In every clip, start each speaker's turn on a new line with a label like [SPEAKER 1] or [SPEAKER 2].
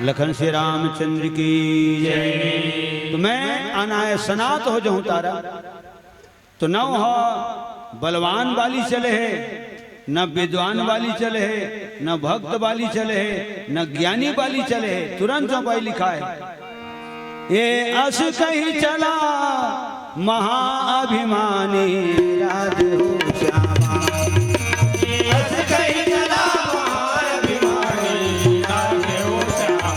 [SPEAKER 1] लखन से रामचंद्र की जय। तो मैं अनाय सनात हो जाऊं तारा, तो न हो बलवान वाली चले है, न विद्वान वाली चले है, न भक्त वाली चले है, न ज्ञानी वाली चले है। तुरंत चौपाई लिखा है, ये अस कहीं चला महाअभिमानी राधे हो श्यामा। अस कहीं चला महाअभिमानी राधे हो श्यामा।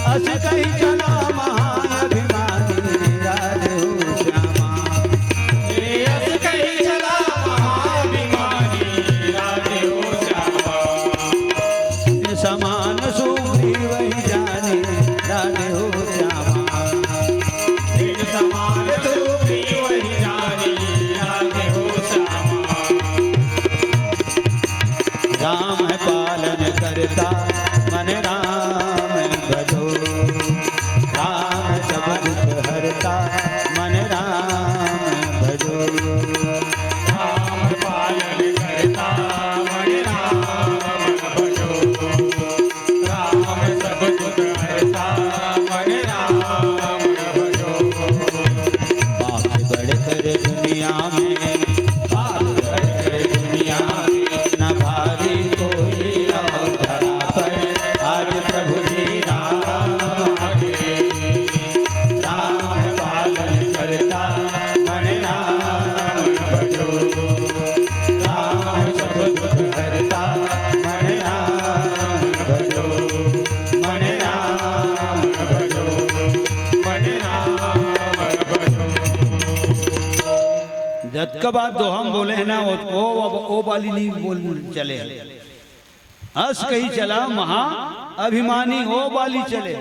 [SPEAKER 1] अस कहीं चला महाअभिमानी राधे हो श्यामा। ये अस कहीं चला महाअभिमानी राधे हो श्यामा। समान सुग्रीव वही जाने राधे हो श्यामा। समान सुग्रीव वही जाने राधे हो श्यामा। राम है पालन करता मन राम भजो। राम सब दुख हरता मन राम भजो। राम पालन करता मन राम भजो। राम सब दुख हरता मन राम भजो। बाप बढ़कर दुनिया में, बाप बढ़कर दुनिया में न भारी कोई और धरा पर। आज प्रभु जी राम आगे। राम पालन करता मन राम भजो। राम सब दुख हरता मन राम भजो। मन राम भजो। मन राम भजो। जत का बात दो हम बोले हैं ना, ओ वाली नहीं बोल चले। हंस कहीं चला महा अभिमानी ओ वाली चले।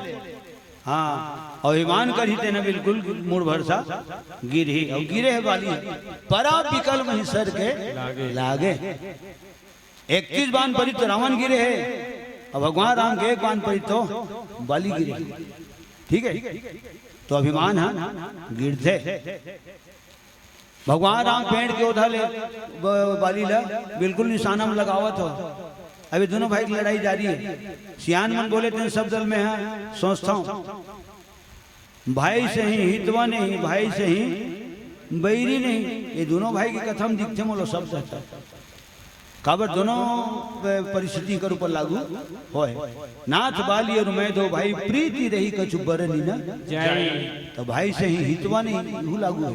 [SPEAKER 1] हाँ, अभिमान करी थे ना बिल्कुल मूड भरसा गिर ही और गिरे है वाली परा विकल वहीं सर के लागे। 31 बाण परी तो रावण गिरे है, और भगवान राम के 1 बाण परी तो बाली गिरे। ठीक है, तो अभिमान है गिरते। भगवान राम पेड़ के उधर बाली ला बिल्कुल निशाना में लगावत हो। अभी दोनों भाई की लड़ाई जारी है। सियान मन बोले थे सब दल में है, सोचता हूँ भाई से ही हितवा नहीं, भाई से ही बैरी नहीं। ये दोनों भाई की कथा में दिखते मोलो सब सहता काबर दोनों परिस्थिति कर ऊपर लागू होए। नाथ बाली और मैं दो भाई प्रीति रही कछु बरनी ना जाए। तो भाई से ही हितवा नहीं यू लागू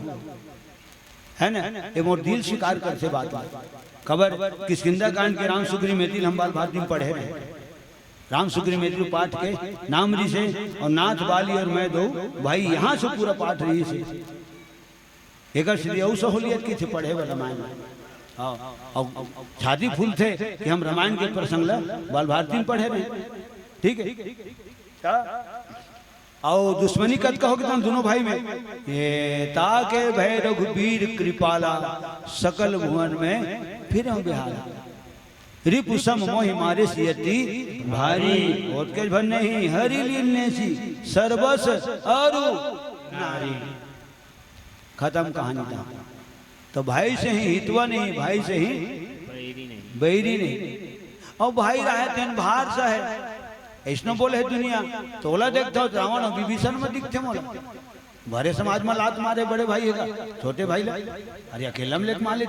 [SPEAKER 1] है ना। ये मोर दिल स्वीकार कर से बात खबर किष्किंधा कांड के राम सुग्रीव मैथिल हम बाल भारती में पढ़े रहे। राम सुग्रीव मैथिल पाठ के नाम री से और नाथ बाली और मैं दो भाई यहाँ से पूरा पाठ रही से एक श्री औ सहूलियत की थे पढ़े हुए रामायण। और छाती फूल थे कि हम रामायण के प्रसंग बाल भारती में पढ़े रहे। ठीक है, और दुश्मनी कद कहोगे तो दोनों भाई में ये ताके भय रघुबीर कृपाला सकल भुवन में फिर हम बिहारा। रिपु सम मोहि मारे सियति भारी होत के भन नहीं हरि लीलने सी सर्वस अरु नारी। खत्म कहानी था। तो भाई से ही हितवा नहीं, भाई से ही बैरी नहीं। और भाई रहे तेन भार सा है ऐसा बोले है दुनिया। तोला देखता हो रावण और विभीषण में दिखते मोला। भरे समाज में लात मारे बड़े भाई है छोटे भाई ले, अरे अकेला में लेके माले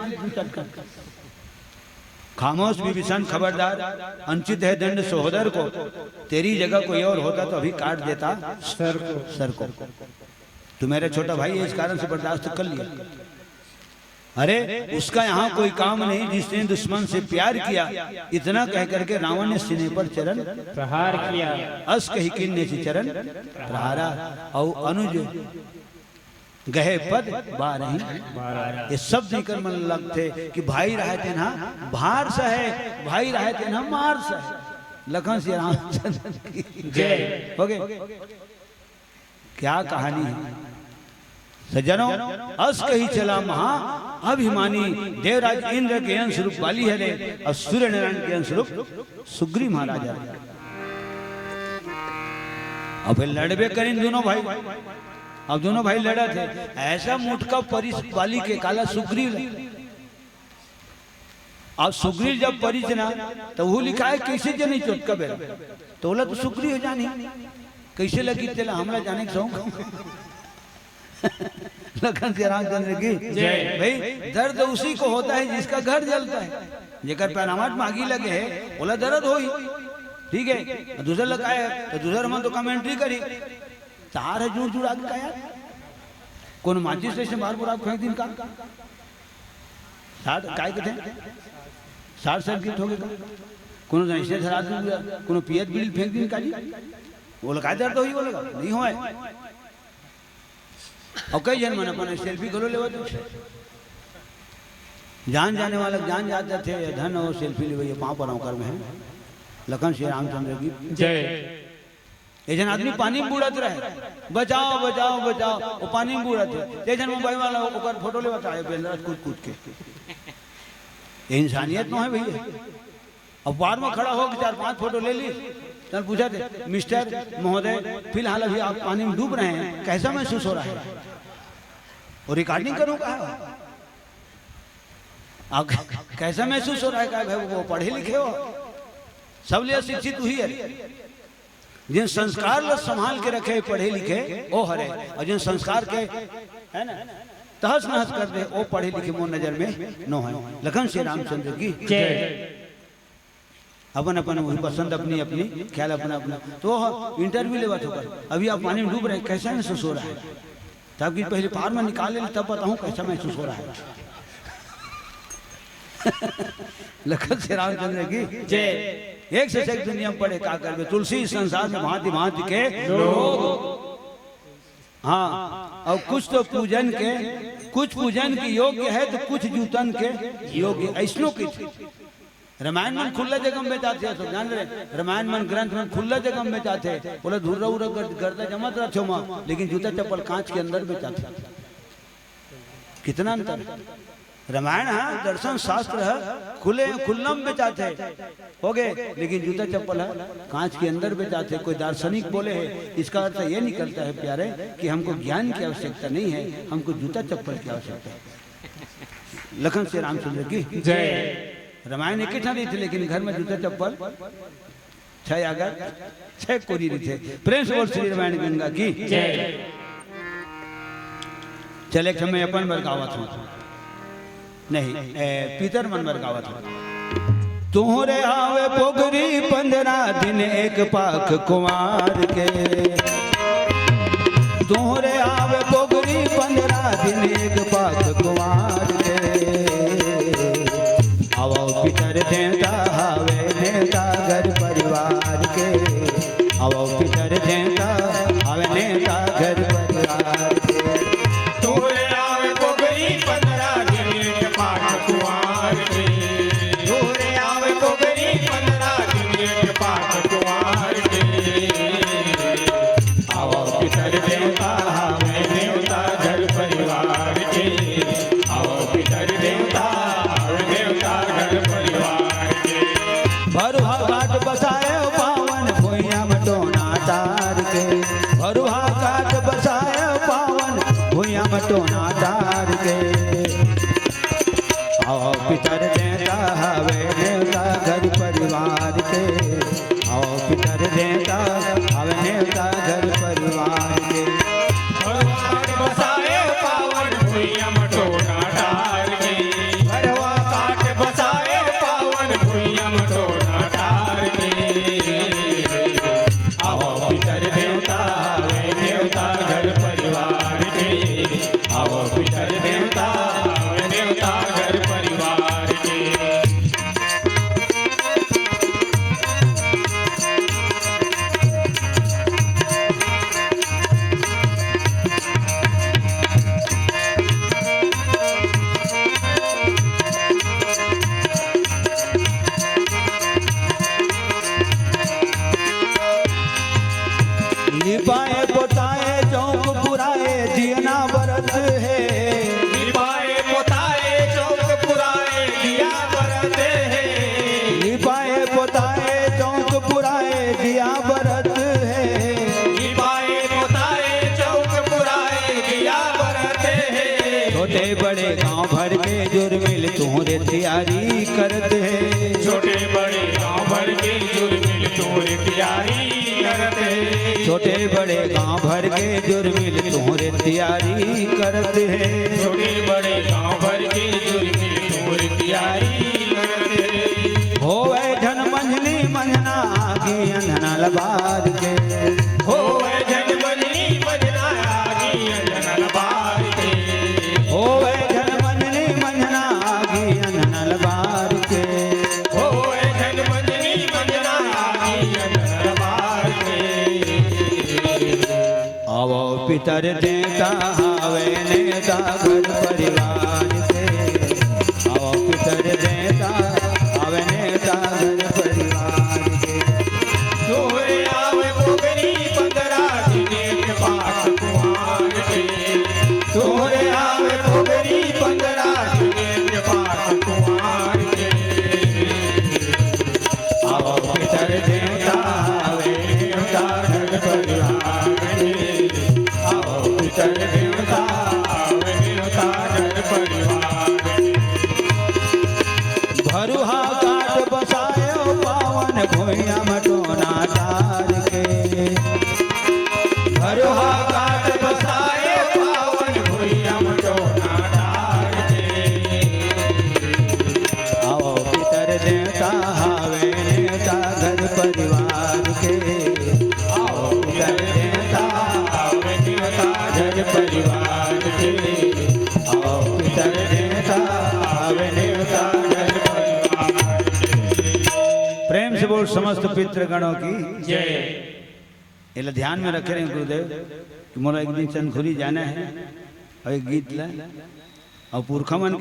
[SPEAKER 1] खामोश विभीषण खबरदार, अंचित है दंड सहोदर को। तेरी जगह कोई और होता तो अभी काट देता सर को। तू मेरा छोटा भाई है इस कारण से बर्दाश्त कर लिया। अरे उसका यहाँ कोई काम नहीं जिसने दुश्मन से प्यार किया। इतना कह करके रावण ने सीने पर चरण प्रहार किया। अस कही किन्ने से चरण प्रहारा। और अनुज गहे पद बारही। ये सब निकल मन लगते कि भाई रहते ना भार सा है, भाई रहते ना मार सा है। लखन से रामचंद्र की जय हो गए। क्या कहानी है सज्जनों। अस कही चला महा अभिमानी देवराज इंद्र के अंश रूप वाली है रे, और सूर्य नारायण के अंश रूप सुग्रीव महाराज है। अब फिर लड़बे करें दोनों भाई। अब दोनों भाई लड़ा थे। ऐसा मुठका परिस वाली के काला सुग्रीव और सुग्रीव जब परिच ना तो वो लिखा है कैसे जनी चोट कबे तो बोला तो सुग्रीव जानी कैसे लगी तेला हमला जाने के शौक लखन श्री रामचंद्र की भाई दर्द उसी को होता है जिसका घर जलता है जेकर पैनामाट में आगी लगे है बोला दर्द हो ठीक है दूसरा लगाया तो दूसरा मन तो कमेंट्री करी चार है जुड़ जुड़ा के यार कौन माचिस से बार बार आप फेंक दिन का साठ काय के थे 60 सर्किट हो गए कोनो ऐसे धरा दूंगा कोनो पियत बिल फेंक दिन का जी वो लगा दर्द हो ही बोलेगा नहीं होए और कई जन मन अपन सेल्फी करो लेवा तो जान जाने वाला जान जाते थे धन और सेल्फी ले भैया पाँव पर कर में है लखन श्री रामचंद्र की जय ये जन आदमी पानी में बुड़त रहे बचाओ बचाओ बचाओ वो पानी में बुड़त है ये जन मोबाइल वाला ओकर फोटो ले बताए बेंद्रा कूद कूद के ये इंसानियत न है भैया अब बार में खड़ा हो के 4-5 फोटो ले ली तब पूछा थे मिस्टर महोदय फिलहाल अभी आप पानी में डूब रहे हैं कैसा महसूस हो रहा है और रिकॉर्डिंग करूंगा आप कैसा महसूस हो रहा है भाई वो पढ़े लिखे हो सब लिए शिक्षित हुई है जिन संस्कार लो संभाल के रखे पढ़े लिखे वो हरे और जिन संस्कार के है ना तहस नहस कर दे वो पढ़े लिखे मोर नजर में नो है लखन श्री रामचंद्र की अपन अपन वही पसंद अपनी अपनी ख्याल अपना अपना तो इंटरव्यू ले बात होकर अभी आप पानी में डूब रहे कैसा महसूस हो रहा है तब कि पहले पार में निकाल ले तब बताऊं कैसा महसूस हो रहा है लखन श्री रामचंद्र की जय एक से एक दुनिया पढ़े का कर तुलसी संसार में भांति भांति के लोग हाँ और कुछ तो पूजन के कुछ पूजन के योग्य है तो कुछ जूतन के योग्य ऐसनो की रामायण मन खुला जगह में बेचाते तो जान रहे रामायण मन ग्रंथ मन खुला जगह में बेचाते बोले धुर्रा उरा गर्दा जमत रखो माँ लेकिन जूता चप्पल कांच के अंदर बेचाते कितना अंतर रामायण हाँ दर्शन शास्त्र है खुले खुल्लम बेचाते हो गए लेकिन जूता चप्पल है कांच के अंदर बेचाते कोई दार्शनिक बोले है इसका अर्थ ये निकलता है प्यारे कि हमको ज्ञान की आवश्यकता नहीं है हमको जूता चप्पल की आवश्यकता है लखन श्री रामचंद्र की जय रामायण एक दी थी लेकिन घर में जूता चप्पल 6 अगस्त 6 कोरी थे प्रेम से बोल श्री रामायण गंगा की जय चले समय अपन बरगावत हूँ नहीं पीतर मन बरगावत हूँ तुहरे आवे पोगरी 15 दिन एक पाख कुमार के तुहरे आवे पोगरी 15 दिन एक पाख कुमार के आवो पितर देता हवे नेता घर परिवार के आवो पितर देता हवे नेता घर परिवार के
[SPEAKER 2] तुहरे आवे पोगरी 15 दिन एक पाख कुमार के तुहरे आवे पोगरी 15 दिन एक पाख कुमार के आवो पितर देता हवे नेता घर परिवार के आवो पितर देता
[SPEAKER 1] भरुहा घाट बसाए पावन भुइया मटोना तार के भरुहा घाट बसाए पावन भुइया मटोना तार के आओ पितर देता हवे नेता घर परिवार के आओ पितर देता हवे नेता घर परिवार के
[SPEAKER 2] भरुहा घाट बसाए पावन भुइया मटोना तार के भरुहा घाट बसाए पावन भुइया मटोना तार के आओ पितर देवता हवे देवता घर परिवार के आओ पितर देवता हवे देवता घर परिवार के
[SPEAKER 1] लिपाए पोताए चौक पुराए जियना बरत है
[SPEAKER 2] लिपाए पोताए चौक पुराए दिया बरत है
[SPEAKER 1] लिपाए पोताए चौक पुराए दिया बरत है
[SPEAKER 2] लिपाए पोताए चौक पुराए दिया बरत है
[SPEAKER 1] छोटे बड़े गांव भर के जुर्मिल तुहरे तैयारी करते हैं।
[SPEAKER 2] छोटे बड़े गांव भर के जुर्मिल तोरे तैयारी करते।
[SPEAKER 1] छोटे बड़े गांव भर के जुर्मिल तोरे तैयारी करते हैं।
[SPEAKER 2] छोटे बड़े गांव भर के जुर्मिल तोरे तैयारी करते।
[SPEAKER 1] होवे धन मंझली मंझना आगे अंधना लबाद के।
[SPEAKER 2] होवे धन मंझली मंझना आगे अंधना लबाद के।
[SPEAKER 1] होवे धन मंझली मंझना आगे अंधना लबाद के।
[SPEAKER 2] होवे धन मंझली मंझना आगे अंधना लबाद के।
[SPEAKER 1] आवो पितर देता आवे नेता घर परिवार के। आवो पितर देता आवे नेता घर परिवार के।
[SPEAKER 2] तोरे आवे पोगरी 15 दिने के पाठ कुमार के। तोरे आवे पोगरी 15 दिने के पाठ कुमार के।
[SPEAKER 1] आवो पितर देता आवे नेता घर परिवार के।
[SPEAKER 2] आओ पितर देवता आवे देवता घर परिवार के।
[SPEAKER 1] भरुहा काट बसायो पावन भुइया मटोना तार के।
[SPEAKER 2] भरुहा काट बसाए पावन भुइया मटोना डार के।
[SPEAKER 1] आओ पितर देता हावे नेता घर परिवार के।
[SPEAKER 2] आओ पितर देवता आवे देवता घर परिवार के।
[SPEAKER 1] आओ पितर देता हावे नेता घर परिवार के। प्रेम से बोल समस्त पितृगणों की
[SPEAKER 2] जय।
[SPEAKER 1] ये ध्यान में रखे रहे गुरुदेव कि मोला एक दिन चंदखुरी जाना है और एक गीत ला और पुरखा मन के